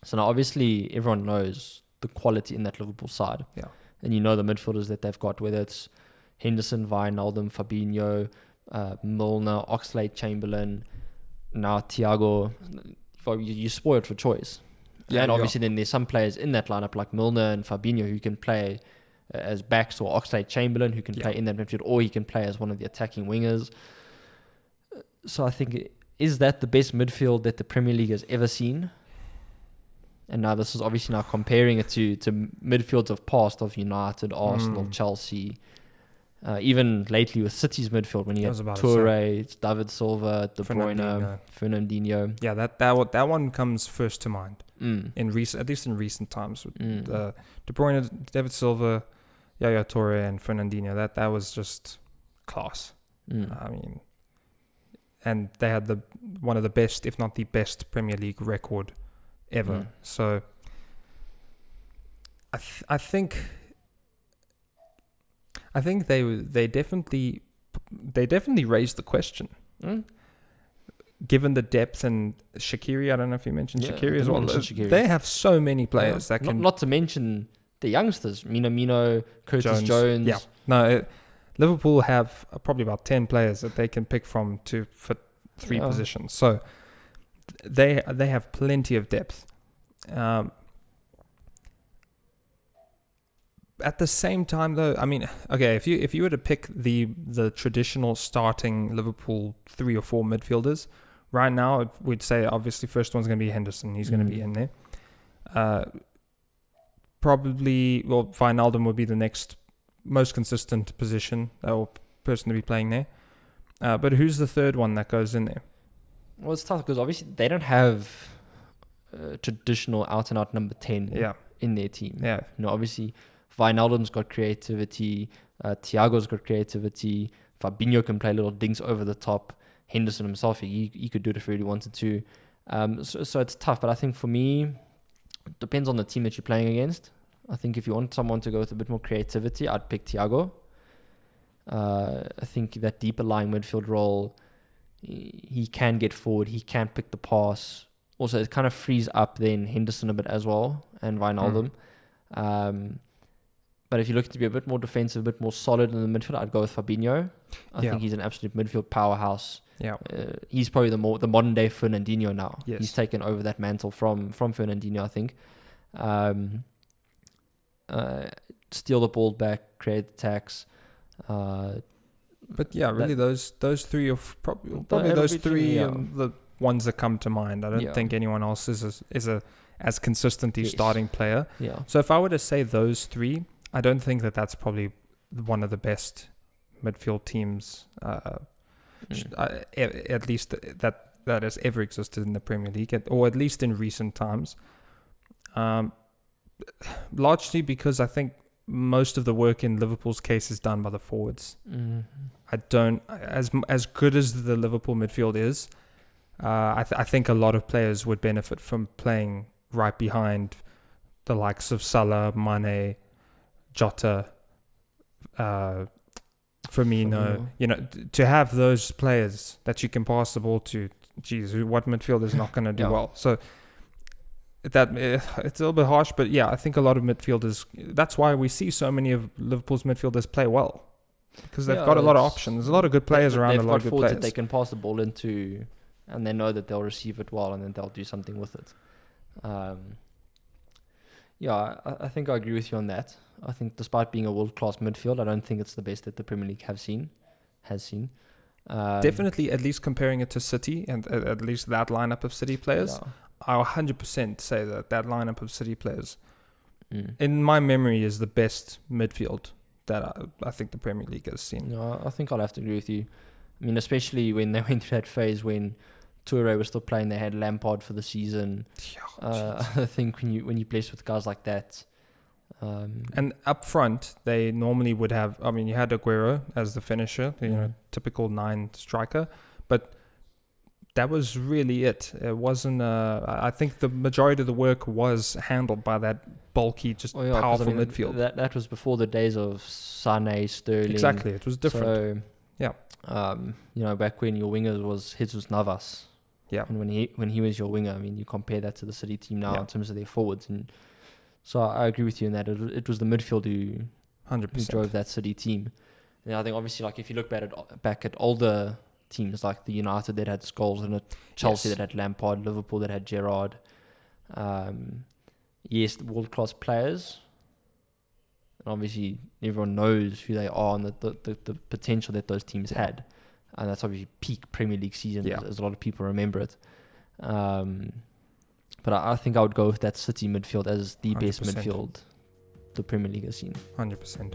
So now obviously everyone knows the quality in that Liverpool side. Yeah. And you know the midfielders that they've got, whether it's Henderson, Wijnaldum, Fabinho, Milner, Oxlade-Chamberlain, now Thiago. You're spoiled for choice. Yeah, and you obviously then there's some players in that lineup like Milner and Fabinho who can play as backs, or Oxlade-Chamberlain who can play in that midfield, or he can play as one of the attacking wingers. So I think, is that the best midfield that the Premier League has ever seen? And now this is obviously now comparing it to midfields of past, of United, Arsenal, Chelsea, even lately with City's midfield when you had Toure, David Silva, De Bruyne, Fernandinho. Yeah, that one comes first to mind in recent, at least in recent times. De Bruyne, David Silva, Yaya Toure, and Fernandinho. That was just class. I mean, and they had one of the best, if not the best, Premier League record ever. So I think they definitely raised the question. Given the depth, and Shaqiri, I don't know if you mentioned Shaqiri as well. They have so many players that can. Not to mention the youngsters, Minamino, Curtis Jones. Yeah, no, Liverpool have probably about 10 players that they can pick from to fit 3 positions. So they have plenty of depth. At the same time, though, I mean, okay, if you were to pick the traditional starting Liverpool 3 or 4 midfielders, right now we'd say obviously first one's going to be Henderson. He's going to be in there. Probably, well, Wijnaldum would be the next most consistent position or person to be playing there. But who's the third one that goes in there? Well, it's tough because obviously they don't have traditional out-and-out number 10 in their team. Yeah. You know, obviously Wijnaldum's got creativity, Thiago's got creativity, Fabinho can play little dinks over the top, Henderson himself, he could do it if he really wanted to. So it's tough, but I think for me, it depends on the team that you're playing against. I think if you want someone to go with a bit more creativity, I'd pick Thiago. I think that deeper lying midfield role, he can get forward, he can pick the pass. Also, it kind of frees up then Henderson a bit as well, and Wijnaldum. But if you're looking to be a bit more defensive, a bit more solid in the midfield, I'd go with Fabinho. I think he's an absolute midfield powerhouse. Yeah, he's probably the modern day Fernandinho now. Yes. He's taken over that mantle from Fernandinho, I think. Steal the ball back, create attacks. But yeah, really those three are probably those three are the ones that come to mind. I don't think anyone else is as consistently starting player. Yeah. So if I were to say those three, I don't think that's probably one of the best midfield teams, at least that has ever existed in the Premier League, or at least in recent times. Largely because I think most of the work in Liverpool's case is done by the forwards. I don't, as good as the Liverpool midfield is, I think a lot of players would benefit from playing right behind the likes of Salah, Mane, Jota, Firmino. You know, to have those players that you can pass the ball to. Geez, what midfielder is not going to do well? So it's a little bit harsh, but yeah, I think a lot of midfielders. That's why we see so many of Liverpool's midfielders play well, because they've got a lot of options. There's a lot of good players around. A lot of good players that they can pass the ball into, and they know that they'll receive it well, and then they'll do something with it. I think I agree with you on that. I think despite being a world-class midfield, I don't think it's the best that the Premier League has seen. Definitely, at least comparing it to City, and at least that lineup of City players, I'll 100% say that lineup of City players, in my memory, is the best midfield that I think the Premier League has seen. No, I think I'll have to agree with you. I mean, especially when they went through that phase when Toure was still playing, they had Lampard for the season. I think when you place with guys like that. And up front, they normally would have, I mean, you had Aguero as the finisher, typical 9 striker, but that was really it. It wasn't, I think the majority of the work was handled by that bulky, powerful midfield. That was before the days of Sané, Sterling. Exactly, it was different. So, back when your wingers was Jesus Navas. Yeah. And when he was your winger, I mean, you compare that to the City team now in terms of their forwards. And so I agree with you in that. It was the midfield who 100% drove that City team. And I think obviously, like, if you look back at older teams like the United that had Scholes in it, Chelsea that had Lampard, Liverpool that had Gerrard, yes, world-class players. And obviously, everyone knows who they are and the potential that those teams had. And that's obviously peak Premier League season, as a lot of people remember it. But I think I would go with that City midfield as the 100%. Best midfield the Premier League has seen. 100%.